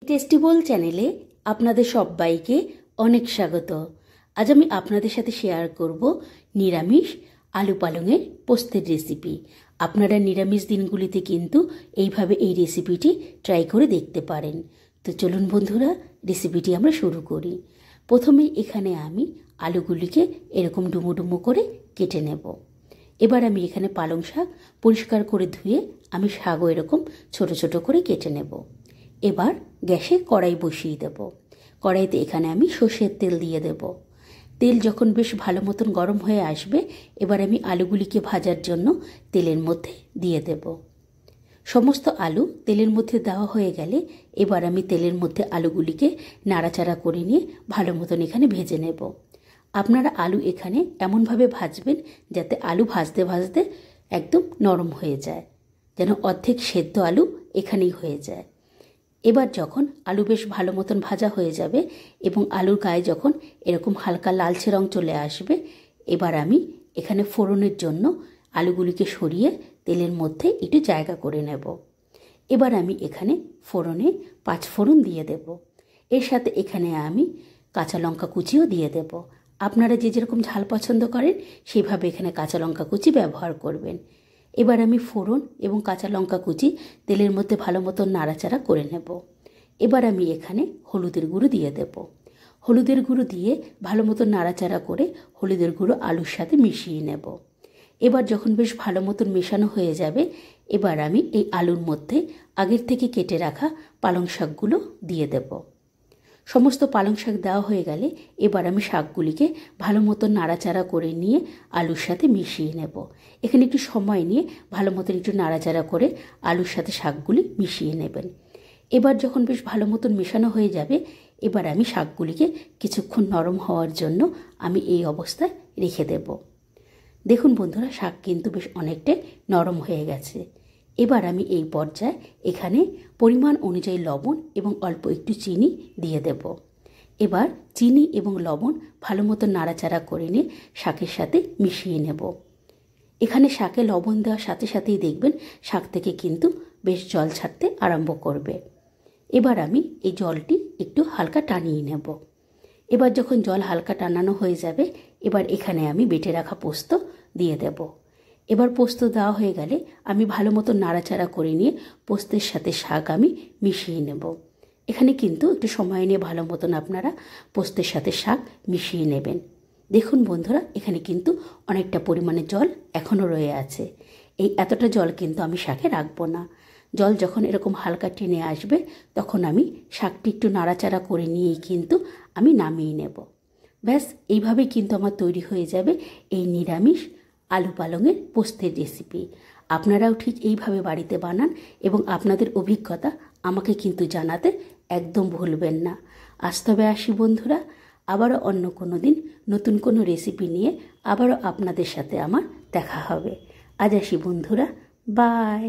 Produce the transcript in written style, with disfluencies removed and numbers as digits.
টেস্টিবল চ্যানেলে আপনাদের সবাইকে অনেক স্বাগত। আজ আমি আপনাদের সাথে শেয়ার করব নিরামিষ আলু পালংয়ের পোস্তের রেসিপি। আপনারা নিরামিষ দিনগুলিতে কিন্তু এইভাবে এই রেসিপিটি ট্রাই করে দেখতে পারেন। তো চলুন বন্ধুরা, রেসিপিটি আমরা শুরু করি। প্রথমেই এখানে আমি আলুগুলিকে এরকম ডুমো ডুমো করে কেটে নেব। এবার আমি এখানে পালং শাক পরিষ্কার করে ধুয়ে আমি শাকও এরকম ছোট ছোট করে কেটে নেব। এবার গ্যাসে কড়াই বসিয়ে দেব। কড়াইতে এখানে আমি সর্ষের তেল দিয়ে দেব। তেল যখন বেশ ভালো মতন গরম হয়ে আসবে, এবার আমি আলুগুলিকে ভাজার জন্য তেলের মধ্যে দিয়ে দেব। সমস্ত আলু তেলের মধ্যে দেওয়া হয়ে গেলে এবার আমি তেলের মধ্যে আলুগুলিকে নাড়াচাড়া করে নিয়ে ভালো মতন এখানে ভেজে নেব। আপনারা আলু এখানে এমনভাবে ভাজবেন যাতে আলু ভাজতে ভাজতে একদম নরম হয়ে যায়, যেন অর্ধেক সেদ্ধ আলু এখানেই হয়ে যায়। এবার যখন আলু বেশ ভালো মতন ভাজা হয়ে যাবে এবং আলুর গায়ে যখন এরকম হালকা লালচে রং চলে আসবে, এবার আমি এখানে ফোড়নের জন্য আলুগুলিকে সরিয়ে তেলের মধ্যে একটু জায়গা করে নেব। এবার আমি এখানে ফোড়নে 5 ফোড়ন দিয়ে দেব। এর সাথে এখানে আমি কাঁচা লঙ্কা কুচিও দিয়ে দেব। আপনারা যে যেরকম ঝাল পছন্দ করেন সেইভাবে এখানে কাঁচা লঙ্কা কুচি ব্যবহার করবেন। এবার আমি ফোড়ন এবং কাঁচা লঙ্কা কুচি তেলের মধ্যে ভালো মতন নাড়াচাড়া করে নেব। এবার আমি এখানে হলুদের গুঁড়ো দিয়ে দেব। হলুদের গুঁড়ো দিয়ে ভালো মতন নাড়াচাড়া করে হলুদের গুঁড়ো আলুর সাথে মিশিয়ে নেব। এবার যখন বেশ ভালো মতন মেশানো হয়ে যাবে, এবার আমি এই আলুর মধ্যে আগের থেকে কেটে রাখা পালং শাকগুলো দিয়ে দেব। সমস্ত পালং শাক দেওয়া হয়ে গেলে এবার আমি শাকগুলিকে ভালো মতন নাড়াচাড়া করে নিয়ে আলুর সাথে মিশিয়ে নেব। এখানে একটু সময় নিয়ে ভালো মতন একটু নাড়াচাড়া করে আলুর সাথে শাকগুলি মিশিয়ে নেবেন। এবার যখন বেশ ভালো মতন মেশানো হয়ে যাবে, এবার আমি শাকগুলিকে কিছুক্ষণ নরম হওয়ার জন্য আমি এই অবস্থায় রেখে দেব। দেখুন বন্ধুরা, শাক কিন্তু বেশ অনেকটাই নরম হয়ে গেছে। এবার আমি এই পর্যায়ে এখানে পরিমাণ অনুযায়ী লবণ এবং অল্প একটু চিনি দিয়ে দেব। এবার চিনি এবং লবণ ভালো মতো নাড়াচাড়া করে নিয়ে শাকের সাথে মিশিয়ে নেব। এখানে শাকে লবণ দেওয়ার সাথে সাথেই দেখবেন শাক থেকে কিন্তু বেশ জল ছাড়তে আরম্ভ করবে। এবার আমি এই জলটি একটু হালকা টানিয়ে নেব। এবার যখন জল হালকা টানানো হয়ে যাবে, এবার এখানে আমি বেটে রাখা পোস্ত দিয়ে দেব। এবার পোস্ত দেওয়া হয়ে গেলে আমি ভালো মতো নাড়াচাড়া করে নিয়ে পোস্তের সাথে শাক আমি মিশিয়ে নেব। এখানে কিন্তু একটু সময় নিয়ে ভালো মতন আপনারা পোস্তের সাথে শাক মিশিয়ে নেবেন। দেখুন বন্ধুরা, এখানে কিন্তু অনেকটা পরিমাণে জল এখনও রয়ে আছে। এই এতটা জল কিন্তু আমি শাকে রাখবো না। জল যখন এরকম হালকা টেনে আসবে, তখন আমি শাকটি একটু নাড়াচাড়া করে নিয়েই কিন্তু আমি নামিয়ে নেব। ব্যাস, এইভাবেই কিন্তু আমার তৈরি হয়ে যাবে এই নিরামিষ আলু পালংয়ের পোস্তের রেসিপি। আপনারাও ঠিক এইভাবে বাড়িতে বানান এবং আপনাদের অভিজ্ঞতা আমাকে কিন্তু জানাতে একদম ভুলবেন না। আজ তবে আসি বন্ধুরা, আবারও অন্য কোনো দিন নতুন কোনো রেসিপি নিয়ে আবারও আপনাদের সাথে আমার দেখা হবে। আজ আসি বন্ধুরা, বাই।